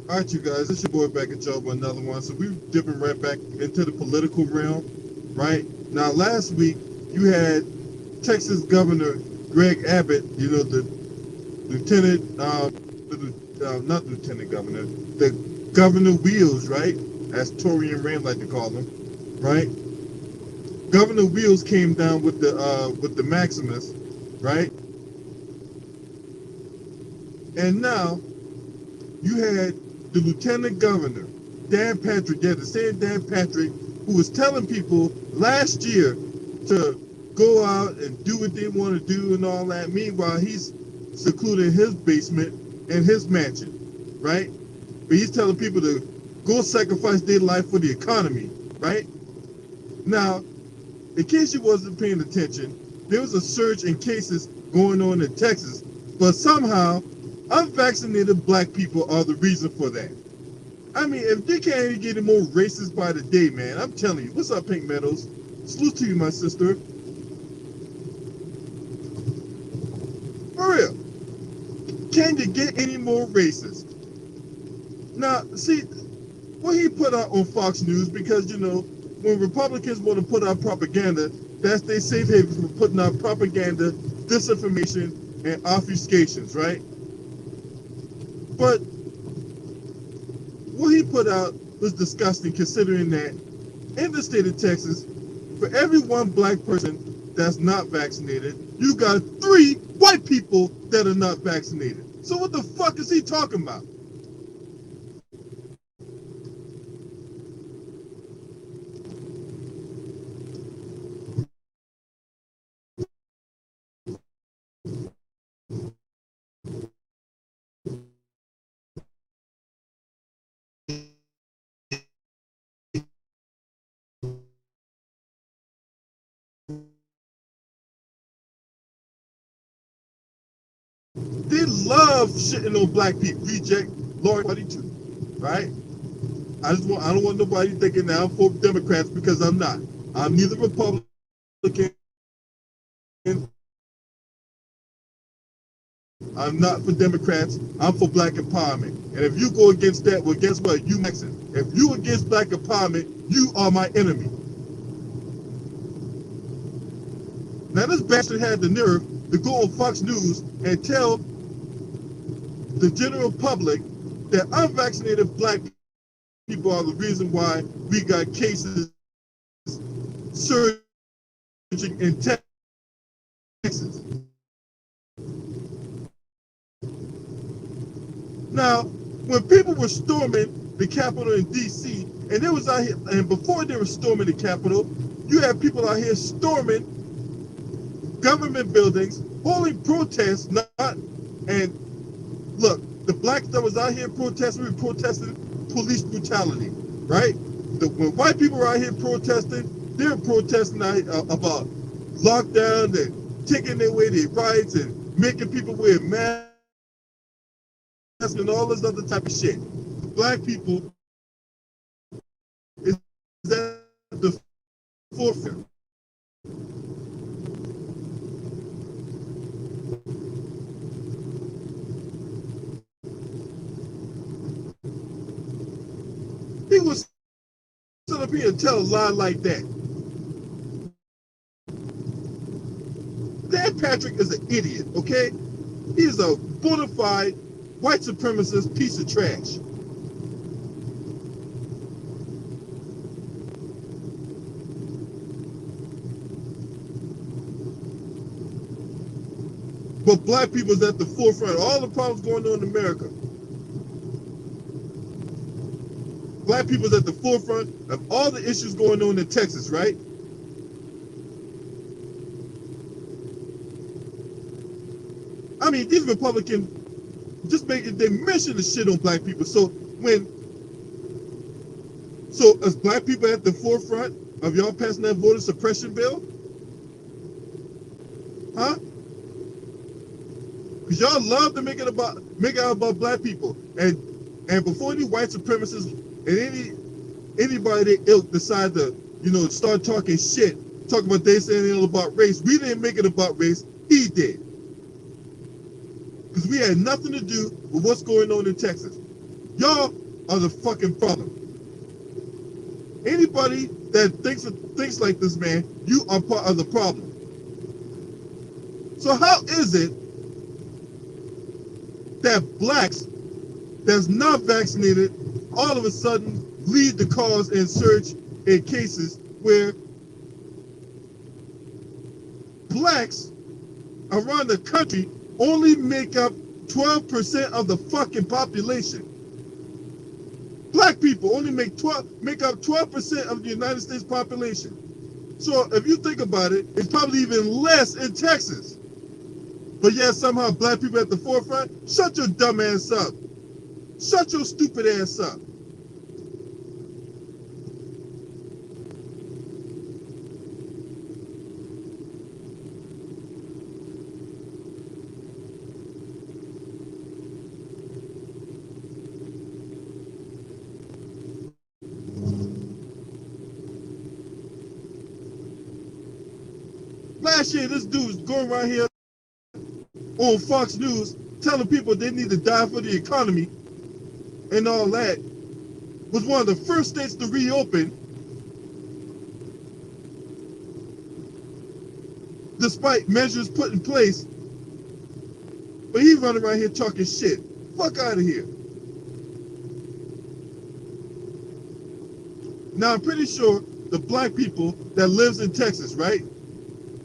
All right, you guys, it's your boy back at y'all with another one. So we're dipping right back into the political realm, right? Now, last week you had Texas Governor Greg Abbott, the lieutenant, not lieutenant governor, the Governor Wheels, right? As Tory and Rand like to call him, right? Governor Wheels came down with the Maximus, right? And now you had the lieutenant governor, Dan Patrick, yeah, the same Dan Patrick, who was telling people last year to go out and do what they want to do and all that. Meanwhile, he's secluded in his basement and his mansion, right? But he's telling people to go sacrifice their life for the economy, right? Now, in case you wasn't paying attention, there was a surge in cases going on in Texas, but somehow unvaccinated black people are the reason for that. I mean, if they can't even get any more racist by the day, man, I'm telling you. What's up, Pink Meadows? Salute to you, my sister. For real. Can you get any more racist? Now, see, what he put out on Fox News, because, when Republicans want to put out propaganda, that's their safe haven for putting out propaganda, disinformation, and obfuscations, right? But what he put out was disgusting, considering that in the state of Texas, for every one black person that's not vaccinated, you got 3 white people that are not vaccinated. So what the fuck is he talking about? They love shitting on black people. Reject Lori Buddy too, right? I don't want nobody thinking that I'm for Democrats, because I'm not. I'm neither Republican. I'm not for Democrats. I'm for black empowerment. And if you go against that, well, guess what? You Mexican. If you against black empowerment, you are my enemy. Now this bastard had the nerve to go on Fox News and tell the general public that unvaccinated black people are the reason why we got cases surging in Texas. Now, when people were storming the Capitol in D.C., and they was out here, and before they were storming the Capitol, you had people out here storming government buildings, holding protests, and look, the blacks that was out here protesting, we were protesting police brutality, right? When white people were out here protesting, they were protesting about lockdown and taking away their rights and making people wear masks and all this other type of shit. Black people is at the forefront. He was sit up here and tell a lie like that. Dan Patrick is an idiot, okay? He's a bona fide white supremacist piece of trash. But black people is at the forefront of all the problems going on in America. Black people is at the forefront of all the issues going on in Texas, right? I mean, these Republicans just they mention the shit on black people. So as black people at the forefront of y'all passing that voter suppression bill? Huh? Because y'all love to make it out about black people. And before any white supremacists and anybody that ilk decide to, start talking shit, talk about they saying all about race, we didn't make it about race, he did. Because we had nothing to do with what's going on in Texas. Y'all are the fucking problem. Anybody that thinks like this, man, you are part of the problem. So how is it that blacks that's not vaccinated all of a sudden lead the cause and surge in cases where blacks around the country only make up 12% of the fucking population? Black people only make up 12% of the United States population. So if you think about it, it's probably even less in Texas. But yet somehow black people at the forefront. Shut your dumb ass up. Shut your stupid ass up. Last year, this dude was going around here on Fox News telling people they need to die for the economy and all that. Was one of the first states to reopen despite measures put in place. But he running around here talking shit. Fuck out of here. Now, I'm pretty sure the black people that lives in Texas, right?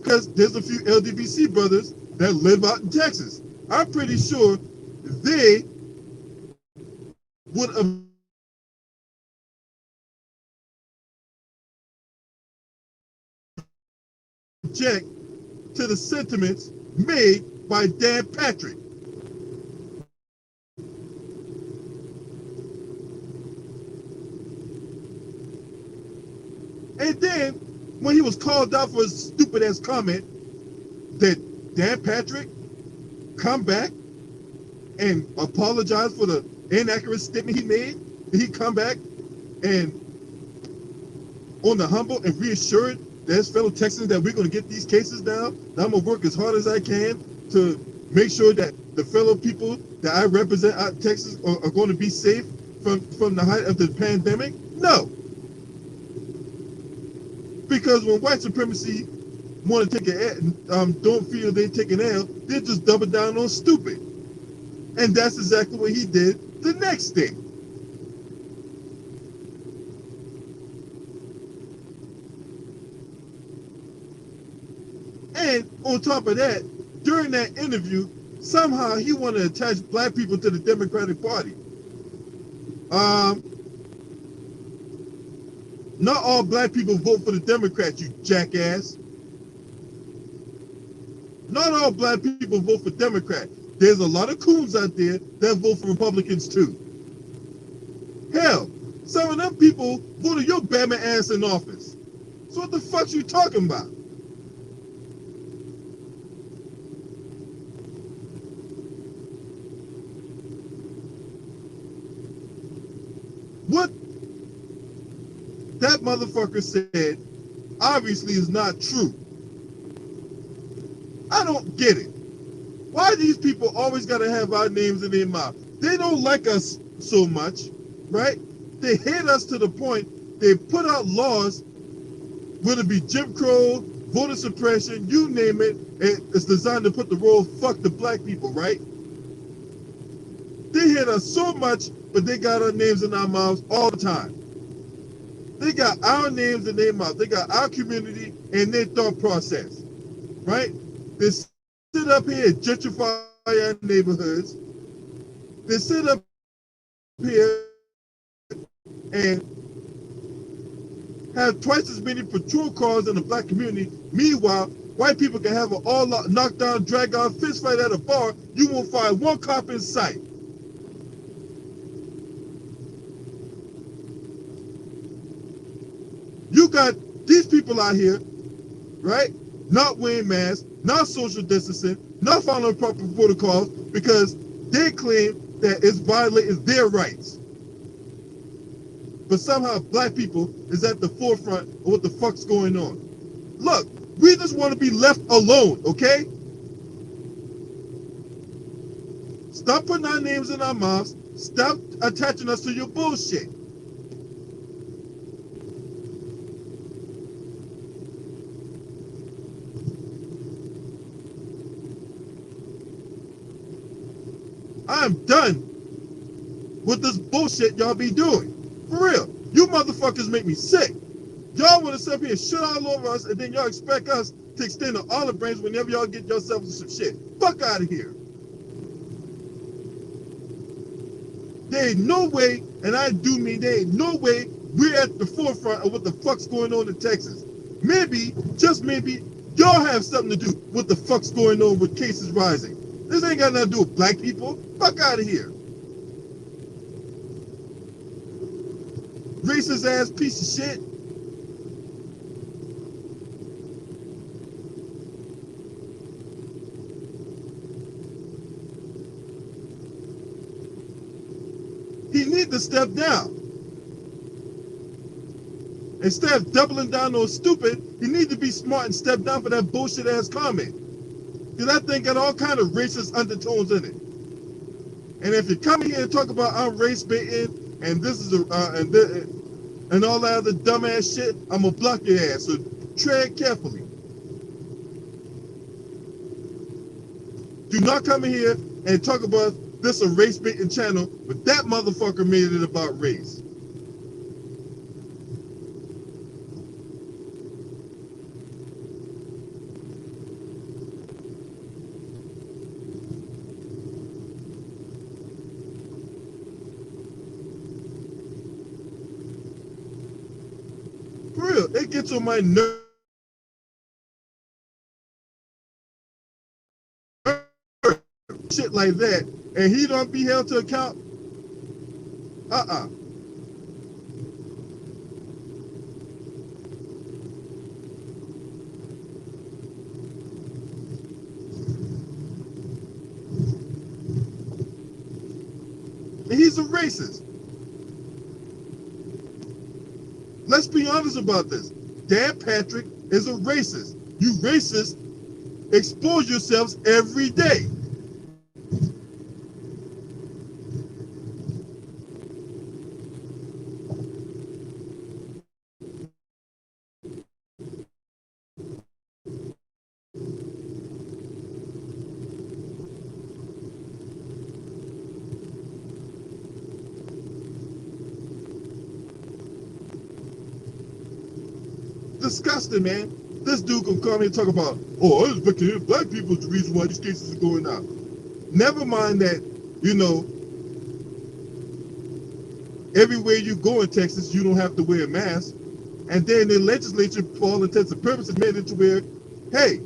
Because there's a few LDBC brothers that live out in Texas. I'm pretty sure they would object to the sentiments made by Dan Patrick. And then, when he was called out for his stupid ass comment, did Dan Patrick come back and apologize for the inaccurate statement he made? Did he come back and on the humble and reassured his fellow Texans that we're going to get these cases down, that I'm going to work as hard as I can to make sure that the fellow people that I represent out in Texas are going to be safe from the height of the pandemic? No. Because when white supremacy want to take don't feel they take an L, they just double down on stupid. And that's exactly what he did the next day. And on top of that, during that interview, somehow he wanted to attach black people to the Democratic Party. Not all black people vote for the Democrats, you jackass. Not all black people vote for Democrats. There's a lot of coons out there that vote for Republicans too. Hell, some of them people voted your Bama ass in office. So what the fuck you talking about? What that motherfucker said obviously is not true. I don't get it. Why these people always gotta have our names in their mouth? They don't like us so much, right? They hate us to the point they put out laws, whether it be Jim Crow, voter suppression, you name it, it's designed to put the role fuck the black people, right? They hate us so much, but they got our names in our mouths all the time. They got our names in their mouth. They got our community and their thought process, right? They sit up here and gentrify our neighborhoods. They sit up here and have twice as many patrol cars in the black community. Meanwhile, white people can have an all knockdown, drag out fist fight at a bar. You won't find one cop in sight. You got these people out here, right? Not wearing masks, not social distancing, not following proper protocols because they claim that it's violating their rights. But somehow black people is at the forefront of what the fuck's going on. Look, we just want to be left alone, okay? Stop putting our names in our mouths. Stop attaching us to your bullshit. I'm done with this bullshit y'all be doing. For real. You motherfuckers make me sick. Y'all want to sit up here and shit all over us, and then y'all expect us to extend the olive branch whenever y'all get yourselves to some shit. Fuck out of here. There ain't no way, and I do mean there ain't no way we're at the forefront of what the fuck's going on in Texas. Maybe, just maybe, y'all have something to do with what the fuck's going on with cases rising. This ain't got nothing to do with black people. Fuck out of here. Racist ass piece of shit. He need to step down. Instead of doubling down on stupid, he need to be smart and step down for that bullshit ass comment. Because that thing got all kind of racist undertones in it. And if you come here and talk about I'm race baiting and this is and all that other dumbass shit, I'm gonna block your ass. So tread carefully. Do not come in here and talk about this a race baiting channel, but that motherfucker made it about race. For real, it gets on my nerves. Shit like that, and he don't be held to account. And he's a racist. Let's be honest about this. Dan Patrick is a racist. You racists expose yourselves every day. Disgusting, man. This dude can come here and talk about, oh, I was looking at black people is the reason why these cases are going out. Never mind that, you know, everywhere you go in Texas, you don't have to wear a mask. And then the legislature, for all intents and purposes, made it to where, hey,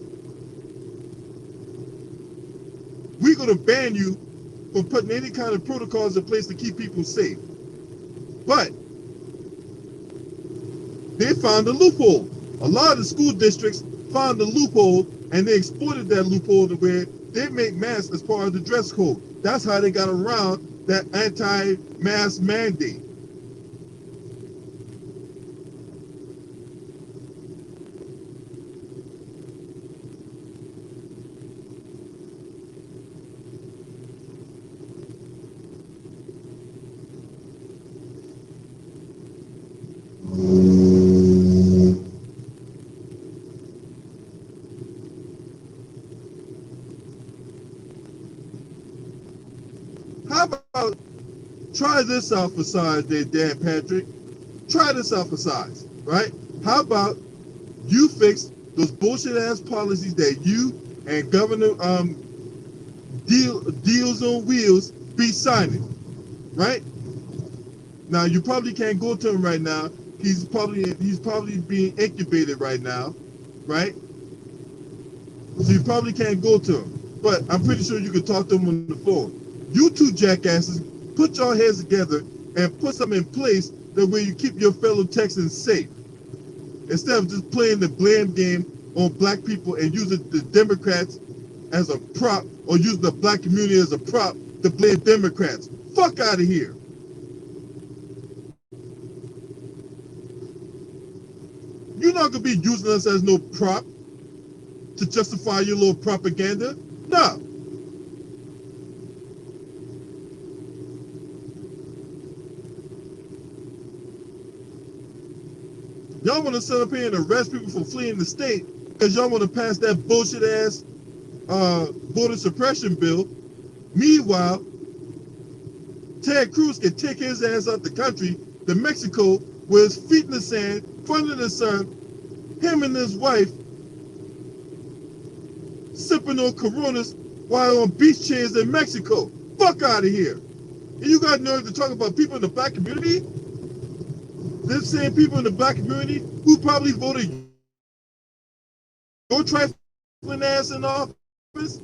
we're going to ban you from putting any kind of protocols in place to keep people safe. But they found a loophole. A lot of the school districts found a loophole, and they exploited that loophole to where they make masks as part of the dress code. That's how they got around that anti-mask mandate. How about try this out for size there, Dan Patrick? Try this out for size, right? How about you fix those bullshit ass policies that you and Governor Deals on Wheels be signing, right? Now you probably can't go to him right now. He's probably being incubated right now, right? So you probably can't go to him. But I'm pretty sure you can talk to him on the phone. You two jackasses, put your heads together and put something in place that way you keep your fellow Texans safe. Instead of just playing the blame game on black people and using the Democrats as a prop, or using the black community as a prop to blame Democrats. Fuck out of here. You're not going to be using us as no prop to justify your little propaganda. No. Y'all want to sit up here and arrest people for fleeing the state because y'all want to pass that bullshit ass border suppression bill. Meanwhile, Ted Cruz can take his ass out the country to Mexico with his feet in the sand, front of the sun, him and his wife sipping on Coronas while on beach chairs in Mexico. Fuck out of here. And you got nerve to talk about people in the black community? Them same people in the black community who probably voted your trifling ass in office?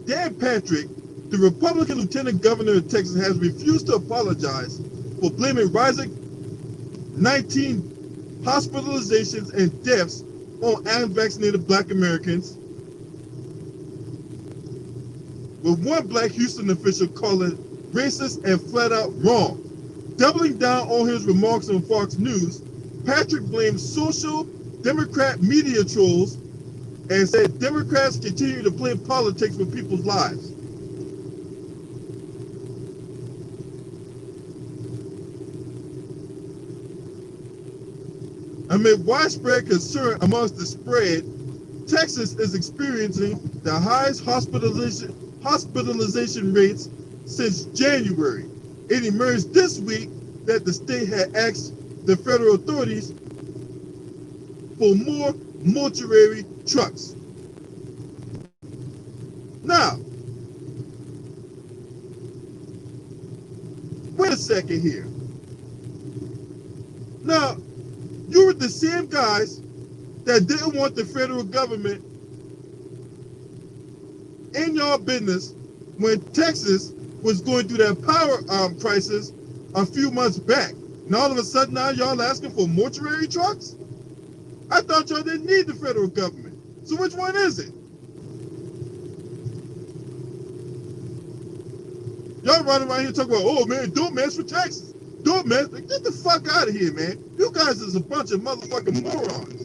Dan Patrick, the Republican lieutenant governor of Texas, has refused to apologize for blaming rising 19 hospitalizations and deaths on unvaccinated black Americans, with one black Houston official calling it racist and flat out wrong. Doubling down on his remarks on Fox News, Patrick blamed social Democrat media trolls and said Democrats continue to play politics with people's lives. Amid widespread concern amongst the spread, Texas is experiencing the highest hospitalization rates since January. It emerged this week that the state had asked the federal authorities for more mortuary trucks. Now, wait a second here. Now, you were the same guys that didn't want the federal government in your business when Texas was going through that power crisis a few months back. And all of a sudden now y'all asking for mortuary trucks? I thought y'all didn't need the federal government. So which one is it? Y'all running around here talking about, oh man, don't mess with Texas. Don't mess. Get the fuck out of here, man. You guys is a bunch of motherfucking morons.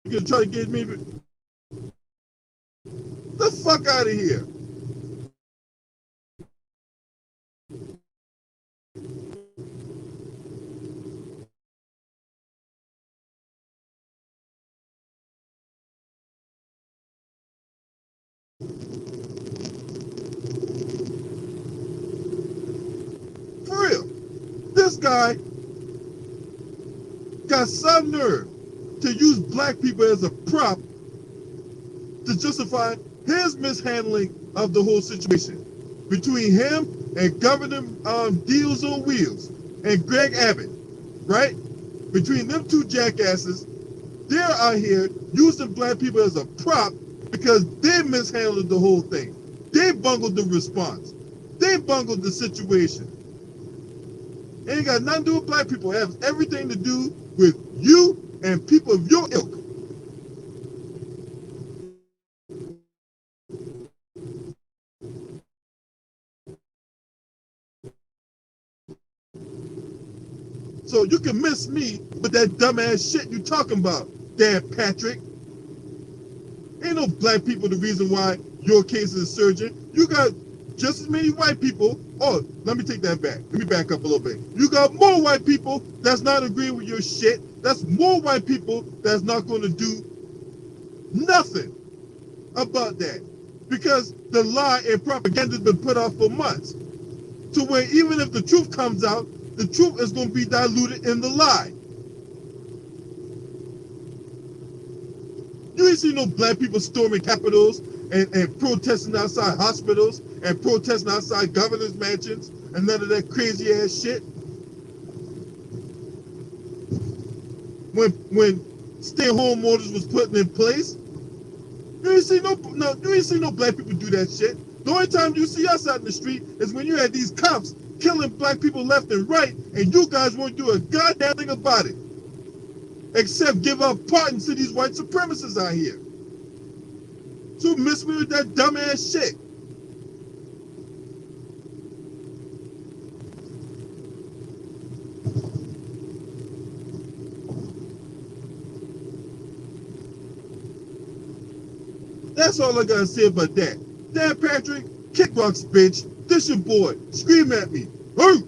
You gonna try to get me the fuck out of here. For real. This guy got some nerve to use black people as a prop to justify his mishandling of the whole situation between him and Governor Deals on Wheels and Greg Abbott, right? Between them two jackasses, they're out here using black people as a prop because they mishandled the whole thing. They bungled the response. They bungled the situation. It ain't got nothing to do with black people. It has everything to do with you and people of your ilk. So you can miss me with that dumbass shit you talking about, Dan Patrick. Ain't no black people the reason why your case is surging. You got just as many white people. Oh, let me take that back. Let me back up a little bit. You got more white people that's not agreeing with your shit. That's more white people that's not going to do nothing about that. Because the lie and propaganda has been put out for months. To where even if the truth comes out, the truth is going to be diluted in the lie. You ain't see no black people storming capitals and protesting outside hospitals and protesting outside governors' mansions and none of that crazy ass shit. When stay-home orders was put in place, you ain't see you ain't see no black people do that shit. The only time you see us out in the street is when you had these cops killing black people left and right, and you guys won't do a goddamn thing about it, except give up pardons to these white supremacists out here. So miss me with that dumbass shit. That's all I gotta say about that. Dan Patrick, kick rocks, bitch. This your boy. Scream at me. Hurt.